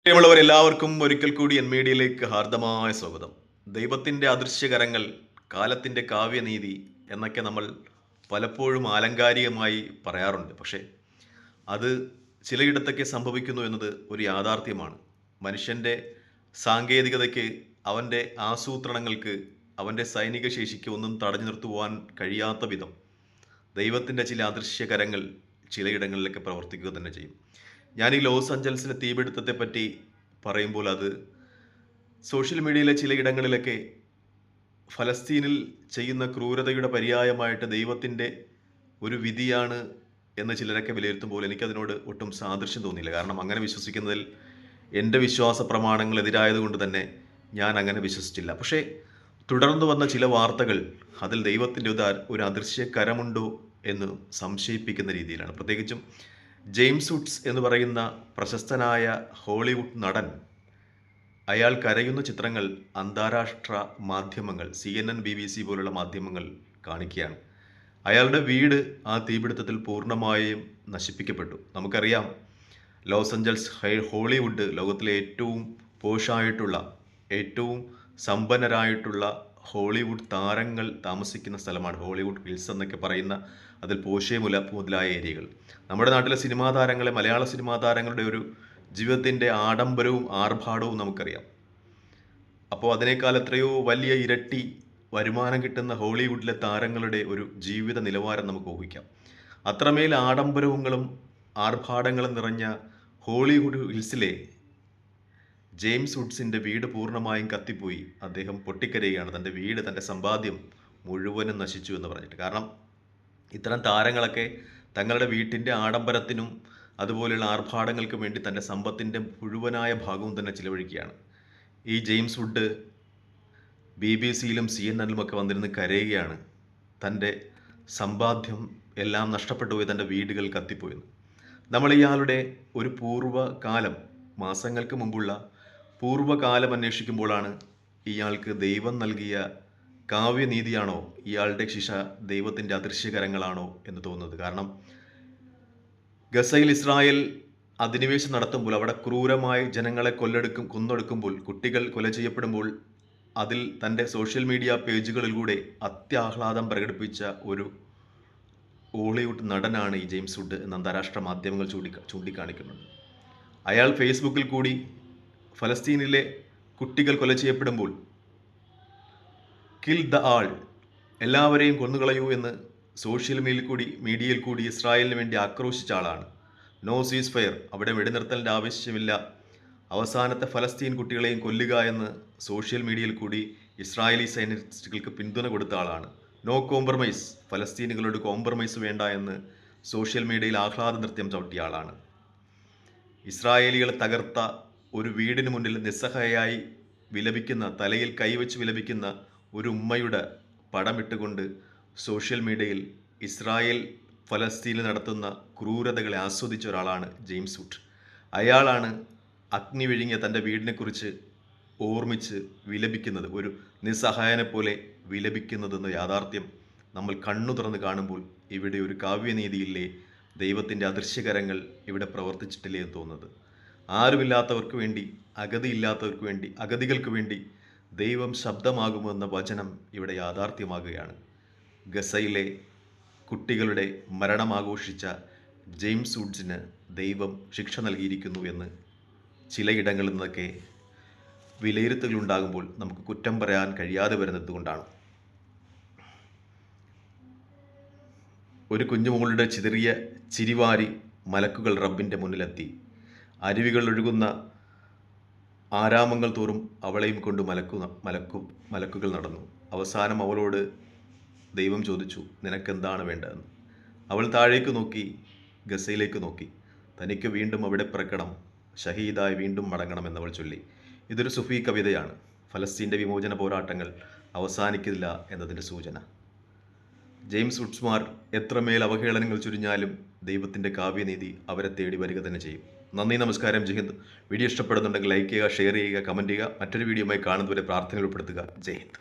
പ്രിയമുള്ളവരെല്ലാവർക്കും ഒരിക്കൽ കൂടി എൻ മീഡിയയിലേക്ക് ഹാർദമായ സ്വാഗതം. ദൈവത്തിൻ്റെ അദൃശ്യകരങ്ങൾ, കാലത്തിൻ്റെ കാവ്യനീതി എന്നൊക്കെ നമ്മൾ പലപ്പോഴും ആലങ്കാരികമായി പറയാറുണ്ട്. പക്ഷേ അത് ചിലയിടത്തൊക്കെ സംഭവിക്കുന്നു എന്നത് ഒരു യാഥാർത്ഥ്യമാണ്. മനുഷ്യൻ്റെ സാങ്കേതികതയ്ക്ക്, അവൻ്റെ ആസൂത്രണങ്ങൾക്ക്, അവൻ്റെ സൈനിക ശേഷിക്ക് ഒന്നും തടഞ്ഞു നിർത്തുവാൻ കഴിയാത്ത വിധം ദൈവത്തിൻ്റെ ചില അദൃശ്യകരങ്ങൾ ചിലയിടങ്ങളിലൊക്കെ പ്രവർത്തിക്കുക തന്നെ ചെയ്യും. ഞാൻ ഈ ലോസ് ആഞ്ചൽസിലെ തീപിടുത്തത്തെ പറ്റി പറയുമ്പോൾ അത് സോഷ്യൽ മീഡിയയിലെ ചില ഇടങ്ങളിലൊക്കെ ഫലസ്തീനിൽ ചെയ്യുന്ന ക്രൂരതയുടെ പര്യായമായിട്ട് ദൈവത്തിൻ്റെ ഒരു വിധിയാണ് എന്ന് ചിലരൊക്കെ വിലയിരുത്തുമ്പോൾ എനിക്കതിനോട് ഒട്ടും സാദൃശ്യം തോന്നിയില്ല. കാരണം അങ്ങനെ വിശ്വസിക്കുന്നതിൽ എൻ്റെ വിശ്വാസ പ്രമാണങ്ങൾ എതിരായതുകൊണ്ട് തന്നെ ഞാൻ അങ്ങനെ വിശ്വസിച്ചില്ല. പക്ഷേ തുടർന്ന് വന്ന ചില വാർത്തകൾ അതിൽ ദൈവത്തിൻ്റെ ഒരു അദൃശ്യ കരമുണ്ടോ എന്ന് സംശയിപ്പിക്കുന്ന രീതിയിലാണ്. പ്രത്യേകിച്ചും ജെയിംസ് വുഡ്സ് എന്ന് പറയുന്ന പ്രശസ്തനായ ഹോളിവുഡ് നടൻ, അയാൾ കരയുന്ന ചിത്രങ്ങൾ അന്താരാഷ്ട്ര മാധ്യമങ്ങൾ, CNN, BBC പോലുള്ള മാധ്യമങ്ങൾ കാണിക്കുകയാണ്. അയാളുടെ വീട് ആ തീപിടുത്തത്തിൽ പൂർണ്ണമായും നശിപ്പിക്കപ്പെട്ടു. നമുക്കറിയാം, ലോസ് ആഞ്ചൽസ് ഹോളിവുഡ് ലോകത്തിലെ ഏറ്റവും പോഷായിട്ടുള്ള, ഏറ്റവും സമ്പന്നരായിട്ടുള്ള ഹോളിവുഡ് താരങ്ങൾ താമസിക്കുന്ന സ്ഥലമാണ്. ഹോളിവുഡ് ഹിൽസ് എന്നൊക്കെ പറയുന്ന അതിൽ പോഷേ മുതലായ ഏരിയകൾ. നമ്മുടെ നാട്ടിലെ സിനിമാ താരങ്ങളെ, മലയാള സിനിമാ താരങ്ങളുടെ ഒരു ജീവിതത്തിൻ്റെ ആഡംബരവും ആർഭാടവും നമുക്കറിയാം. അപ്പോൾ അതിനേക്കാൾ എത്രയോ വലിയ ഇരട്ടി വരുമാനം കിട്ടുന്ന ഹോളിവുഡിലെ താരങ്ങളുടെ ഒരു ജീവിത നിലവാരം നമുക്ക് ഊഹിക്കാം. അത്രമേൽ ആഡംബരങ്ങളും ആർഭാടങ്ങളും നിറഞ്ഞ ഹോളിവുഡ് ഹിൽസിലെ ജെയിംസ് വുഡ്സിൻ്റെ വീട് പൂർണ്ണമായും കത്തിപ്പോയി. അദ്ദേഹം പൊട്ടിക്കരയുകയാണ്. തൻ്റെ വീട്, തൻ്റെ സമ്പാദ്യം മുഴുവനും നശിച്ചു എന്ന് പറഞ്ഞിട്ട്. കാരണം ഇത്തരം താരങ്ങളൊക്കെ തങ്ങളുടെ വീട്ടിൻ്റെ ആഡംബരത്തിനും അതുപോലെയുള്ള ആർഭാടങ്ങൾക്കും വേണ്ടി തൻ്റെ സമ്പത്തിൻ്റെ മുഴുവനായ ഭാഗവും തന്നെ ചിലവഴിക്കുകയാണ്. ഈ ജെയിംസ് വുഡ് BBC-യിലും CNN-ലും ഒക്കെ വന്നിരുന്ന് കരയുകയാണ്. തൻ്റെ സമ്പാദ്യം എല്ലാം നഷ്ടപ്പെട്ടു പോയി, തൻ്റെ വീടുകൾ കത്തിപ്പോയെന്ന്. നമ്മൾ ഇയാളുടെ ഒരു പൂർവ്വകാലം, മാസങ്ങൾക്ക് മുമ്പുള്ള പൂർവ്വകാലം അന്വേഷിക്കുമ്പോഴാണ് ഇയാൾക്ക് ദൈവം നൽകിയ കാവ്യനീതിയാണോ, ഇയാളുടെ ശിക്ഷ ദൈവത്തിൻ്റെ അദൃശ്യകരങ്ങളാണോ എന്ന് തോന്നുന്നത്. കാരണം ഗസയിൽ ഇസ്രായേൽ അധിനിവേശം നടത്തുമ്പോൾ, അവിടെ ക്രൂരമായി ജനങ്ങളെ കൊന്നൊടുക്കുമ്പോൾ, കുട്ടികൾ കൊല ചെയ്യപ്പെടുമ്പോൾ, അതിൽ തൻ്റെ സോഷ്യൽ മീഡിയ പേജുകളിലൂടെ അത്യാഹ്ലാദം പ്രകടിപ്പിച്ച ഒരു ഹോളിവുഡ് നടനാണ് ഈ ജെയിംസ് വുഡ് എന്ന് അന്താരാഷ്ട്ര മാധ്യമങ്ങൾ ചൂണ്ടിക്കാണിക്കുന്നുണ്ട്. അയാൾ ഫേസ്ബുക്കിൽ കൂടി ഫലസ്തീനിലെ കുട്ടികൾ കൊല ചെയ്യപ്പെടുമ്പോൾ കിൽ ദ ആൾ, എല്ലാവരെയും കൊന്നുകളയൂ എന്ന് സോഷ്യൽ മീഡിയയിൽ കൂടി ഇസ്രായേലിന് വേണ്ടി ആക്രോശിച്ച ആളാണ്. നോ സീസ് ഫയർ, അവിടെ വെടിനിർത്തലിൻ്റെ ആവശ്യമില്ല, അവസാനത്തെ ഫലസ്തീൻ കുട്ടികളെയും കൊല്ലുക എന്ന് സോഷ്യൽ മീഡിയയിൽ കൂടി ഇസ്രായേലി സൈനിസ്റ്റുകൾക്ക് പിന്തുണ കൊടുത്ത ആളാണ്. നോ കോംപ്രമൈസ്, ഫലസ്തീനുകളോട് കോംപ്രമൈസ് വേണ്ട എന്ന് സോഷ്യൽ മീഡിയയിൽ ആഹ്ലാദ നൃത്യം ചവിട്ടിയ ആളാണ്. ഇസ്രായേലികളെ തകർത്ത ഒരു വീടിന് മുന്നിൽ നിസ്സഹായായി വിലപിക്കുന്ന, തലയിൽ കൈവച്ച് വിലപിക്കുന്ന ഒരു ഉമ്മയുടെ പടമിട്ടുകൊണ്ട് സോഷ്യൽ മീഡിയയിൽ ഇസ്രായേൽ ഫലസ്തീനിൽ നടത്തുന്ന ക്രൂരതകളെ ആസ്വദിച്ച ഒരാളാണ് ജെയിംസ് വുഡ്. അയാളാണ് അഗ്നി വിഴുങ്ങിയ തൻ്റെ വീടിനെക്കുറിച്ച് ഓർമ്മിച്ച് വിലപിക്കുന്നത്, ഒരു നിസ്സഹായനെ പോലെ വിലപിക്കുന്നതെന്ന യാഥാർത്ഥ്യം നമ്മൾ കണ്ണു തുറന്ന് കാണുമ്പോൾ ഇവിടെ ഒരു കാവ്യനീതിയില്ലേ, ദൈവത്തിൻ്റെ അദൃശ്യകരങ്ങൾ ഇവിടെ പ്രവർത്തിച്ചിട്ടില്ലേ എന്ന് തോന്നുന്നത്. ആരുമില്ലാത്തവർക്ക് വേണ്ടി, അഗതിയില്ലാത്തവർക്ക് വേണ്ടി, അഗതികൾക്ക് വേണ്ടി ദൈവം ശബ്ദമാകുമെന്ന വചനം ഇവിടെ യാഥാർത്ഥ്യമാകുകയാണ്. ഗസയിലെ കുട്ടികളുടെ മരണം ആഘോഷിച്ച ജെയിംസ് വുഡ്സിന് ദൈവം ശിക്ഷ നൽകിയിരിക്കുന്നു എന്ന് ചിലയിടങ്ങളിൽ നിന്നൊക്കെ വിലയിരുത്തലുണ്ടാകുമ്പോൾ നമുക്ക് കുറ്റം പറയാൻ കഴിയാതെ വരുന്നത് കൊണ്ടാണ്. ഒരു കുഞ്ഞുമോളുടെ ചിതറിയ ചിരിവാരി മലക്കുകൾ റബ്ബിൻ്റെ മുന്നിലെത്തി. അരുവികൾ ഒഴുകുന്ന ആരാമങ്ങൾ തോറും അവളെയും കൊണ്ട് മലക്കുകൾ നടന്നു. അവസാനം അവളോട് ദൈവം ചോദിച്ചു, നിനക്കെന്താണ് വേണ്ടതെന്ന്. അവൾ താഴേക്ക് നോക്കി, ഗസയിലേക്ക് നോക്കി. തനിക്ക് വീണ്ടും അവിടെ പിറക്കണം, ഷഹീദായി വീണ്ടും മടങ്ങണമെന്നവൾ ചൊല്ലി. ഇതൊരു സുഫി കവിതയാണ്. ഫലസ്തീൻ്റെ വിമോചന പോരാട്ടങ്ങൾ അവസാനിക്കില്ല എന്നതിൻ്റെ സൂചന. ജെയിംസ് വുഡ്സ്മാർ എത്രമേൽ അവഹേളനങ്ങൾ ചുരിഞ്ഞാലും ദൈവത്തിൻ്റെ കാവ്യനീതി അവരെ തേടി വരിക തന്നെ ചെയ്യും. നന്ദി, നമസ്കാരം, ജയ് ഹിന്ദ്. വീഡിയോ ഇഷ്ടപ്പെടുന്നുണ്ടെങ്കിൽ ലൈക്ക് ചെയ്യുക, ഷെയർ ചെയ്യുക, കമൻറ്റ് ചെയ്യുക. മറ്റൊരു വീഡിയോയുമായി കാണുന്നവരെ പ്രാർത്ഥനയിൽ ഉൾപ്പെടുത്തുക. ജയ് ഹിന്ദ്.